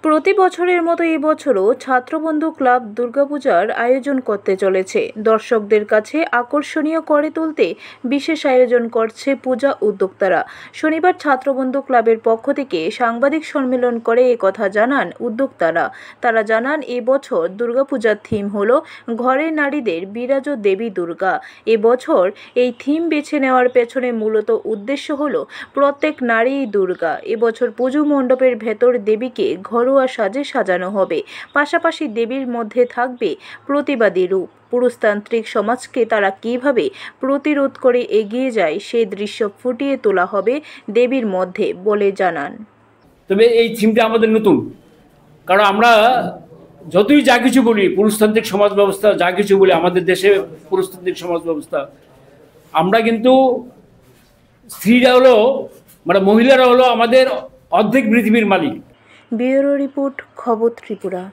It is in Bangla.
প্রতি বছরের মতো এবছরও ছাত্রবন্ধু ক্লাব দুর্গাপূজার আয়োজন করতে চলেছে। দর্শকদের কাছে আকর্ষণীয় করে তুলতে বিশেষ আয়োজন করছে পূজা উদ্যোক্তারা। শনিবার ছাত্রবন্ধু ক্লাবের পক্ষ থেকে সাংবাদিক সম্মেলন করে একথা জানান উদ্যোক্তারা। তারা জানান এবছর দুর্গাপূজার থিম হলো ঘরের নারীদের বিরাজো দেবী দুর্গা। এবছর এই থিম বেছে নেওয়ার পেছনে মূলত উদ্দেশ্য হলো প্রত্যেক নারীই দুর্গা। এবছর পুজো মণ্ডপের ভেতর দেবীকে ঘরোয়া সাজে সাজানো হবে। পাশাপাশি দেবীর মধ্যে থাকবে প্রতিবাদী রূপ। পুরুষতান্ত্রিক সমাজকে তারা কিভাবে প্রতিরোধ করে এগিয়ে যায় সেই দৃশ্য ফুটিয়ে তোলা হবে দেবীর মধ্যে বলে জানান। তবে এই থিমটা আমাদের নতুন, কারণ আমরা যতই যা কিছু বলি পুরুষতান্ত্রিক সমাজ ব্যবস্থা, যা কিছু বলি আমাদের দেশে পুরুষতান্ত্রিক সমাজ ব্যবস্থা, আমরা কিন্তু স্ত্রীরা হলো মহিলারা হলো আমাদের অর্ধেক পৃথিবীর মালিক। ব্যুরো রিপোর্ট, খবর ত্রিপুরা।